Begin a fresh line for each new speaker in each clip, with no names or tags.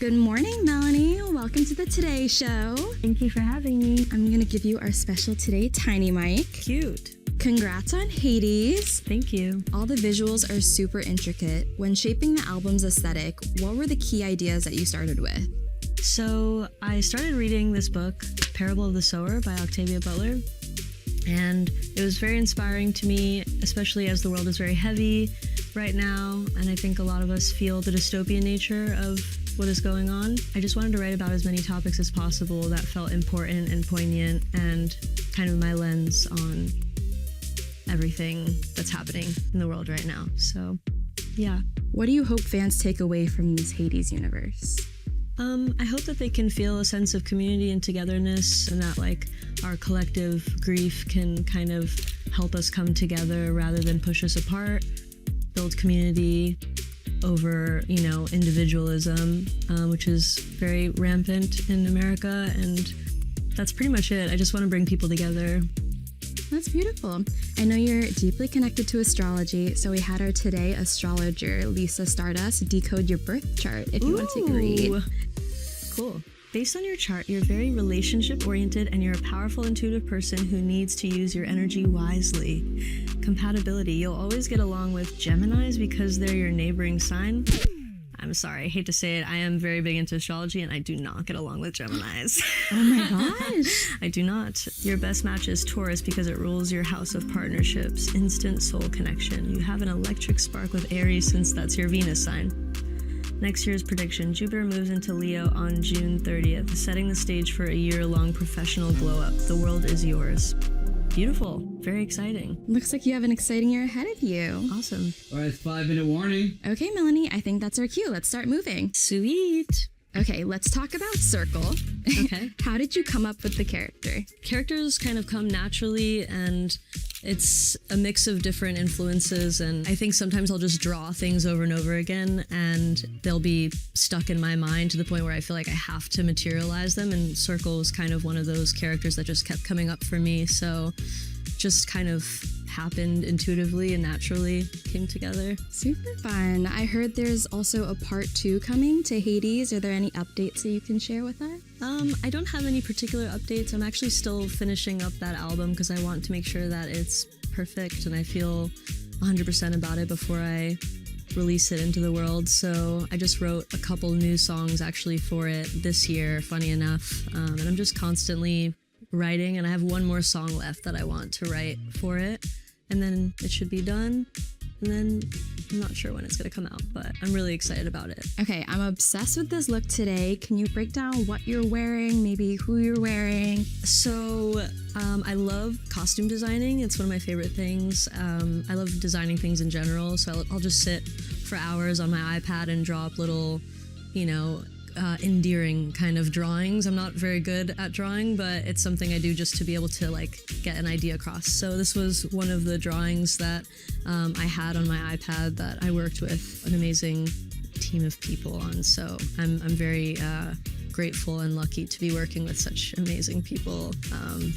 Good morning, Melanie. Welcome to the Today Show.
Thank you for having me.
I'm going to give you our special Today Tiny Mic.
Cute.
Congrats on Hades.
Thank you.
All the visuals are super intricate. When shaping the album's aesthetic, what were the key ideas that you started with?
So I started reading this book, Parable of the Sower by Octavia Butler, and it was very inspiring to me, especially as the world is very heavy right now, and I think a lot of us feel the dystopian nature of what is going on. I just wanted to write about as many topics as possible that felt important and poignant and kind of my lens on everything that's happening in the world right now. So, yeah.
What do you hope fans take away from this Hades universe?
I hope that they can feel a sense of community and togetherness, and that like our collective grief can kind of help us come together rather than push us apart, build community over, individualism, which is very rampant in America, and that's pretty much it. I just want to bring people together.
That's beautiful. I know you're deeply connected to astrology, so we had our Today astrologer, Lisa Stardust, decode your birth chart if you want to take a read.
Cool. Based on your chart, you're very relationship-oriented and you're a powerful, intuitive person who needs to use your energy wisely. Compatibility. You'll always get along with Geminis because they're your neighboring sign. I'm sorry, I hate to say it, I am very big into astrology and I do not get along with Geminis.
Oh my gosh.
I do not. Your best match is Taurus because it rules your house of partnerships, instant soul connection. You have an electric spark with Aries since that's your Venus sign. Next year's prediction, Jupiter moves into Leo on June 30th, setting the stage for a year-long professional glow-up. The world is yours. Beautiful. Very exciting.
Looks like you have an exciting year ahead of you.
Awesome.
All right, 5-minute warning.
Okay, Melanie, I think that's our cue. Let's start moving.
Sweet.
Okay, let's talk about Circle.
Okay.
How did you come up with the character?
Characters kind of come naturally, and it's a mix of different influences, and I think sometimes I'll just draw things over and over again and they'll be stuck in my mind to the point where I feel like I have to materialize them, and Circle was kind of one of those characters that just kept coming up for me, so just kind of happened intuitively and naturally came together.
Super fun. I heard there's also a part 2 coming to Hades. Are there any updates that you can share with us?
I don't have any particular updates. I'm actually still finishing up that album because I want to make sure that it's perfect and I feel 100% about it before I release it into the world. So I just wrote a couple new songs actually for it this year, funny enough, and I'm just constantly writing, and I have one more song left that I want to write for it, and then it should be done, and then I'm not sure when it's gonna come out, but I'm really excited about it.
Okay, I'm obsessed with this look today. Can you break down what you're wearing, maybe who you're wearing?
So I love costume designing. It's one of my favorite things. I love designing things in general, so I'll just sit for hours on my iPad and draw up little, endearing kind of drawings. I'm not very good at drawing, but it's something I do just to be able to get an idea across. So this was one of the drawings that I had on my iPad that I worked with an amazing team of people on. So I'm very grateful and lucky to be working with such amazing people.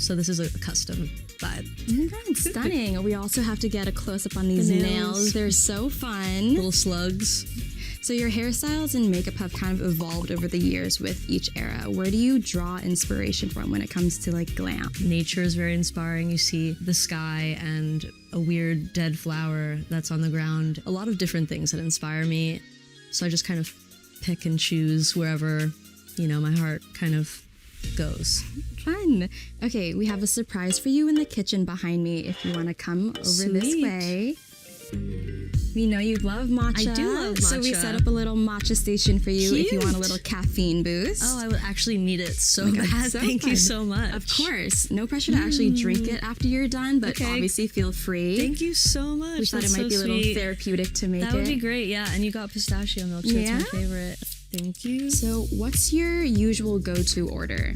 So this is a custom vibe.
Oh my God, stunning. We also have to get a close-up on these nails. They're so fun.
Little slugs.
So your hairstyles and makeup have kind of evolved over the years with each era. Where do you draw inspiration from when it comes to glam?
Nature is very inspiring. You see the sky and a weird dead flower that's on the ground. A lot of different things that inspire me. So I just kind of pick and choose wherever, my heart kind of goes.
Fun. Okay, we have a surprise for you in the kitchen behind me if you want to come over this way. We know you love matcha.
I do love matcha.
So we set up a little matcha station for you if you want a little caffeine boost.
Oh, I would actually need it so bad.
So
Thank you so much.
Of course. No pressure to actually drink it after you're done, but obviously feel free.
Thank you so much.
We thought it might be a little therapeutic to make it.
That would be great, yeah. And you got pistachio milk, so that's my favorite. Thank you.
So what's your usual go-to order?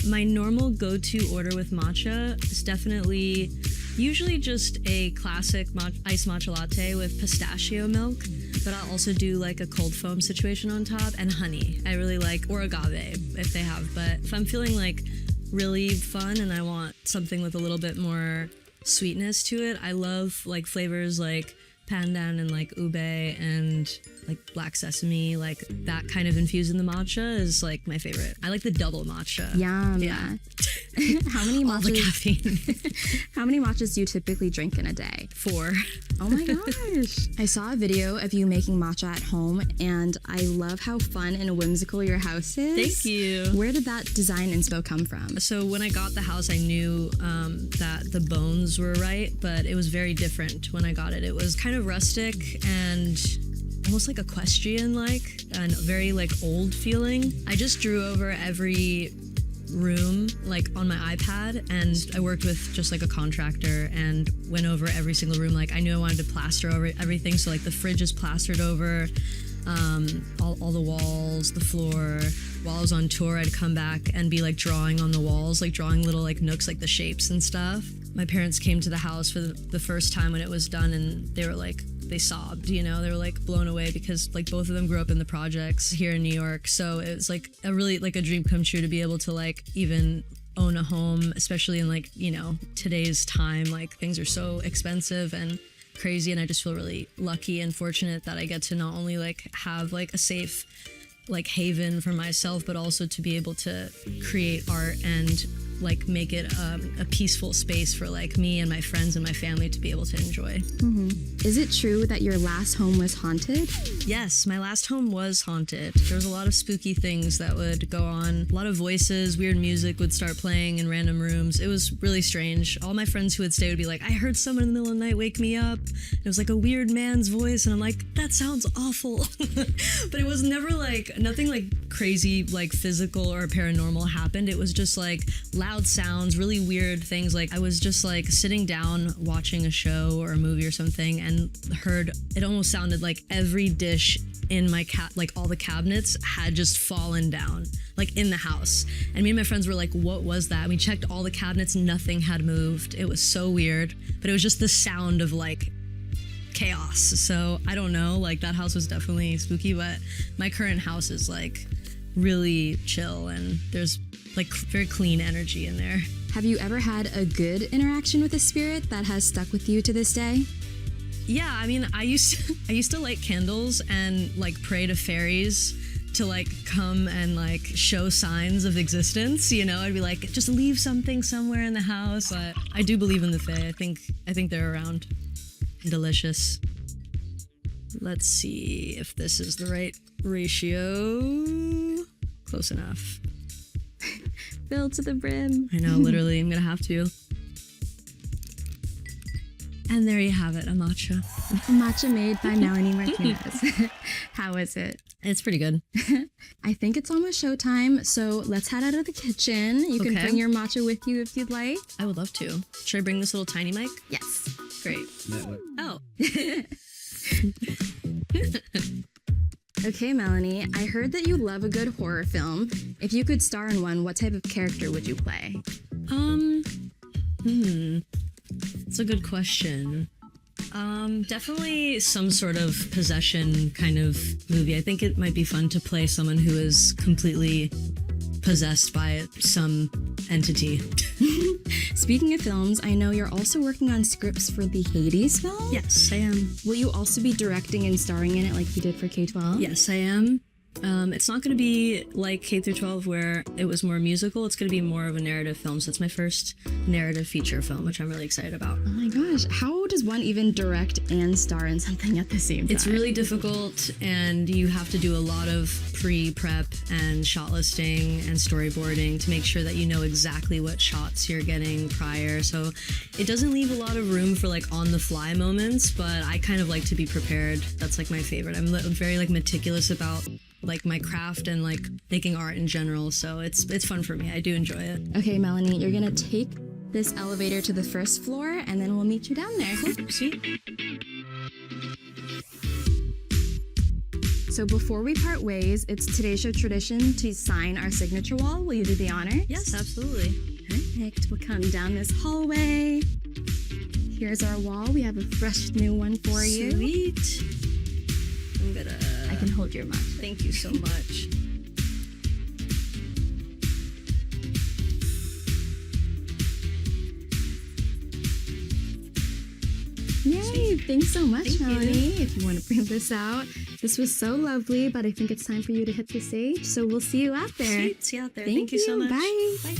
My normal go-to order with matcha is definitely usually just a classic iced matcha latte with pistachio milk, but I'll also do a cold foam situation on top and honey. I really like, or agave if they have, but if I'm feeling really fun and I want something with a little bit more sweetness to it, I love flavors like pandan and like ube and like black sesame, like that kind of infused in the matcha is like my favorite. I like the double matcha.
Yum.
Yeah.
How many
All the
matchas?
caffeine.
How many matchas do you typically drink in a day?
4.
Oh my gosh. I saw a video of you making matcha at home, and I love how fun and whimsical your house is.
Thank you.
Where did that design inspo come from?
So when I got the house, I knew that the bones were right, but it was very different when I got it. It was kind of rustic and almost like equestrian-like and very like old feeling. I just drew over every room like on my iPad, and I worked with just like a contractor and went over every single room. Like I knew I wanted to plaster over everything, so like the fridge is plastered over, all the walls, the floor. While I was on tour, I'd come back and be like drawing on the walls, like drawing little like nooks, like the shapes and stuff. My parents came to the house for the first time when it was done, and they were like, they sobbed, you know, they were like blown away because like both of them grew up in the projects here in New York. So it was like a really like a dream come true to be able to like even own a home, especially in like, you know, today's time. Like things are so expensive and crazy, and I just feel really lucky and fortunate that I get to not only like have like a safe like haven for myself, but also to be able to create art and like make it a peaceful space for like me and my friends and my family to be able to enjoy.
Mm-hmm. Is it true that your last home was haunted?
Yes, my last home was haunted. There was a lot of spooky things that would go on. A lot of voices, weird music would start playing in random rooms. It was really strange. All my friends who would stay would be like, I heard someone in the middle of the night wake me up. It was like a weird man's voice, and I'm like, that sounds awful. But it was never like, nothing like crazy, like physical or paranormal happened. It was just like loud sounds, really weird things. Like I was just like sitting down watching a show or a movie or something and heard, it almost sounded like every dish in my like all the cabinets had just fallen down, like in the house. And me and my friends were like, what was that? And we checked all the cabinets, nothing had moved. It was so weird, but it was just the sound of like chaos. So I don't know, like that house was definitely spooky, but my current house is like really chill and there's like very clean energy in there.
Have you ever had a good interaction with a spirit that has stuck with you to this day?
Yeah, I mean, I used to light candles and like pray to fairies to like come and like show signs of existence. You know, I'd be like, just leave something somewhere in the house. But I do believe in the fae. I think they're around. Delicious. Let's see if this is the right ratio. Close enough.
Filled to the brim.
I know, literally, I'm gonna have to. And there you have it, a matcha.
A matcha made by Melaní Mартінез. How is it?
It's pretty good.
I think it's almost showtime, so let's head out of the kitchen. You can
Okay.
bring your matcha with you if you'd like.
I would love to. Should I bring this little tiny mic?
Yes.
Great. Oh.
Okay, Melaní, I heard that you love a good horror film. If you could star in one, what type of character would you play?
It's a good question. Definitely some sort of possession kind of movie. I think it might be fun to play someone who is completely possessed by some entity.
Speaking of films, I know you're also working on scripts for the Hades film?
Yes, I am.
Will you also be directing and starring in it like you did for K-12?
Yes, I am. It's not going to be like K through 12 where it was more musical. It's going to be more of a narrative film. So it's my first narrative feature film, which I'm really excited about.
Oh my gosh, how does one even direct and star in something at the same time?
It's really difficult, and you have to do a lot of pre-prep and shot listing and storyboarding to make sure that you know exactly what shots you're getting prior. So it doesn't leave a lot of room for like on-the-fly moments, but I kind of like to be prepared. That's like my favorite. I'm very like meticulous about like my craft and like making art in general, so it's fun for me. I do enjoy it.
Okay, Melaní, you're gonna take this elevator to the first floor and then we'll meet you down there.
Sweet.
So before we part ways, it's today's show tradition to sign our signature wall. Will you do the honor?
Yes, absolutely.
Perfect. We'll come down this hallway. Here's our wall. We have a fresh new one for you.
Sweet.
I can hold your matcha.
Thank you so much.
Yay! Thanks so much,
Thank you.
Melanie. If you want to bring this out, this was so lovely, but I think it's time for you to hit the stage. So we'll see you out there.
Sweet. See you out there.
Thank
Thank you so
you.
much.
Bye.
Bye.